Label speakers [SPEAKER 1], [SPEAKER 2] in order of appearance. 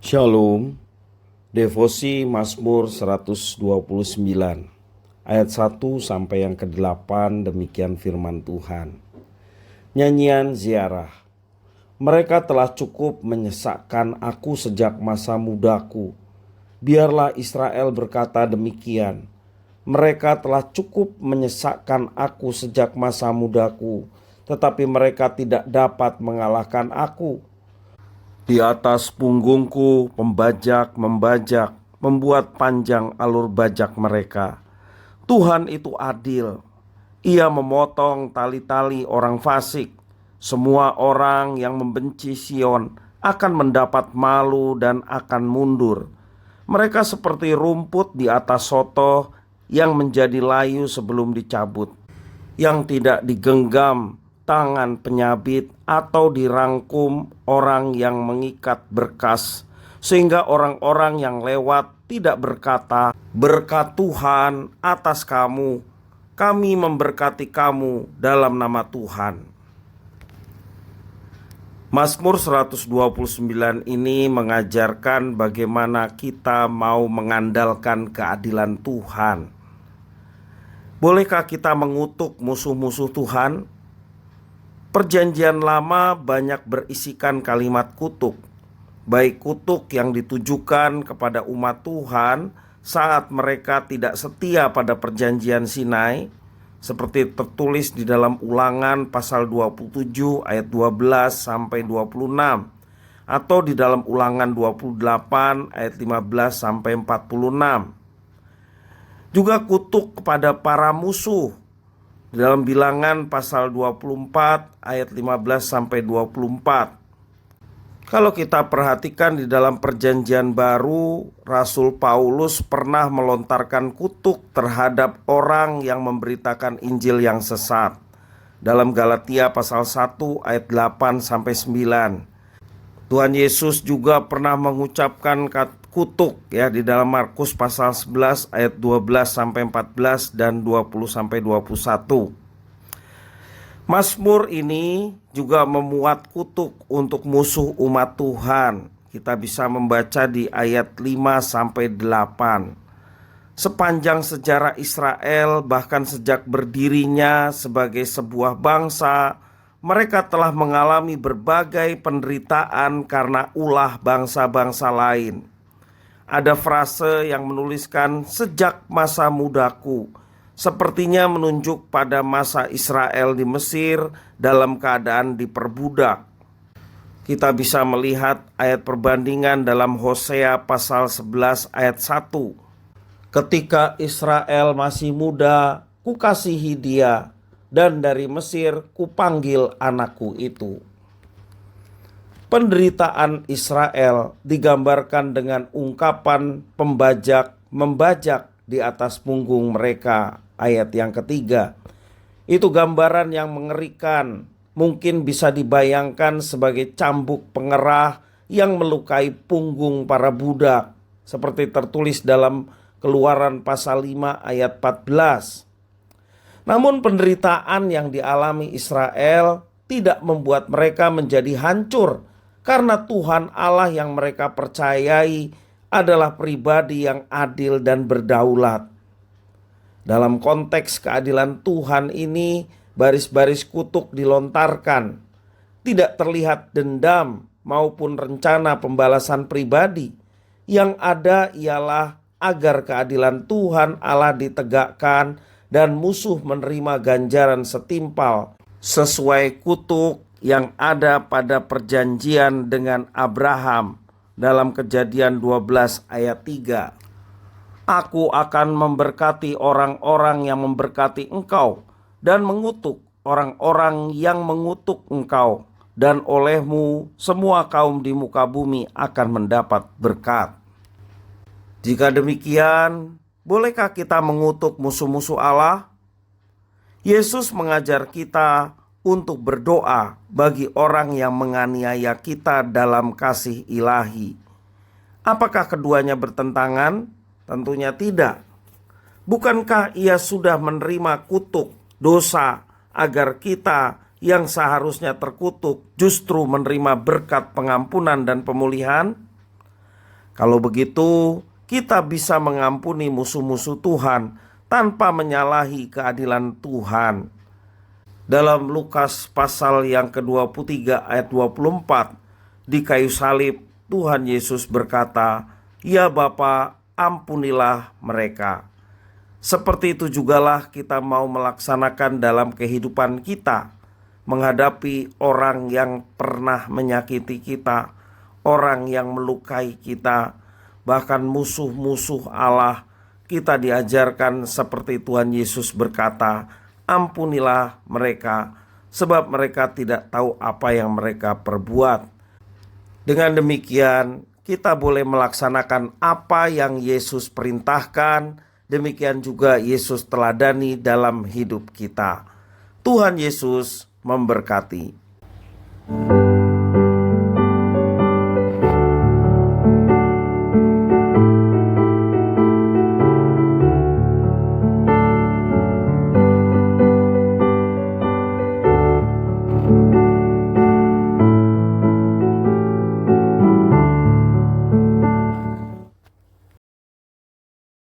[SPEAKER 1] Shalom. Devosi Mazmur 129 ayat 1 sampai yang ke-8. Demikian firman Tuhan. Nyanyian ziarah. Mereka telah cukup menyesakkan aku sejak masa mudaku. Biarlah Israel berkata demikian. Mereka telah cukup menyesakkan aku sejak masa mudaku, tetapi mereka tidak dapat mengalahkan aku. Di atas punggungku pembajak membajak, membuat panjang alur bajak mereka. Tuhan itu adil. Ia memotong tali-tali orang fasik. Semua orang yang membenci Sion akan mendapat malu dan akan mundur. Mereka seperti rumput di atas sotoh yang menjadi layu sebelum dicabut, yang tidak digenggam tangan penyabit atau dirangkum orang yang mengikat berkas, sehingga orang-orang yang lewat tidak berkata, "Berkat Tuhan atas kamu, kami memberkati kamu dalam nama Tuhan." Mazmur 129 ini mengajarkan bagaimana kita mau mengandalkan keadilan Tuhan. Bolehkah kita mengutuk musuh-musuh Tuhan? Perjanjian Lama banyak berisikan kalimat kutuk, baik kutuk yang ditujukan kepada umat Tuhan saat mereka tidak setia pada perjanjian Sinai, seperti tertulis di dalam Ulangan pasal 27 ayat 12 sampai 26, atau di dalam Ulangan 28 ayat 15 sampai 46. Juga kutuk kepada para musuh dalam Bilangan pasal 24 ayat 15 sampai 24. Kalau kita perhatikan di dalam perjanjian baru, Rasul Paulus pernah melontarkan kutuk terhadap orang yang memberitakan Injil yang sesat. Dalam Galatia pasal 1 ayat 8 sampai 9. Tuhan Yesus juga pernah mengucapkan kutuk di dalam Markus pasal 11 ayat 12 sampai 14 dan 20 sampai 21. Mazmur ini juga memuat kutuk untuk musuh umat Tuhan. Kita bisa membaca di ayat 5 sampai 8. Sepanjang sejarah Israel, bahkan sejak berdirinya sebagai sebuah bangsa, mereka telah mengalami berbagai penderitaan karena ulah bangsa-bangsa lain. Ada frase yang menuliskan sejak masa mudaku, sepertinya menunjuk pada masa Israel di Mesir dalam keadaan diperbudak. Kita bisa melihat ayat perbandingan dalam Hosea pasal 11 ayat 1. Ketika Israel masih muda, kukasihi dia, dan dari Mesir kupanggil anakku itu. Penderitaan Israel digambarkan dengan ungkapan pembajak membajak di atas punggung mereka. Ayat yang ketiga, itu gambaran yang mengerikan. Mungkin bisa dibayangkan sebagai cambuk pengerah yang melukai punggung para budak, seperti tertulis dalam Keluaran pasal 5 ayat 14. Namun penderitaan yang dialami Israel tidak membuat mereka menjadi hancur, karena Tuhan Allah yang mereka percayai adalah pribadi yang adil dan berdaulat. Dalam konteks keadilan Tuhan ini, baris-baris kutuk dilontarkan. Tidak terlihat dendam maupun rencana pembalasan pribadi. Yang ada ialah agar keadilan Tuhan Allah ditegakkan dan musuh menerima ganjaran setimpal sesuai kutuk yang ada pada perjanjian dengan Abraham dalam Kejadian 12 ayat 3. Aku akan memberkati orang-orang yang memberkati engkau dan mengutuk orang-orang yang mengutuk engkau, dan olehmu semua kaum di muka bumi akan mendapat berkat. Jika demikian, bolehkah kita mengutuk musuh-musuh Allah? Yesus mengajar kita untuk berdoa bagi orang yang menganiaya kita dalam kasih ilahi. Apakah keduanya bertentangan? Tentunya tidak. Bukankah ia sudah menerima kutuk dosa agar kita yang seharusnya terkutuk justru menerima berkat pengampunan dan pemulihan? Kalau begitu, kita bisa mengampuni musuh-musuh Tuhan tanpa menyalahi keadilan Tuhan. Dalam Lukas pasal yang ke-23 ayat 24, di kayu salib Tuhan Yesus berkata, "Ya Bapa, ampunilah mereka." Seperti itu jugalah kita mau melaksanakan dalam kehidupan kita, menghadapi orang yang pernah menyakiti kita, orang yang melukai kita, bahkan musuh-musuh Allah. Kita diajarkan seperti Tuhan Yesus berkata, "Ampunilah mereka, sebab mereka tidak tahu apa yang mereka perbuat." Dengan demikian, kita boleh melaksanakan apa yang Yesus perintahkan. Demikian juga Yesus teladani dalam hidup kita. Tuhan Yesus memberkati.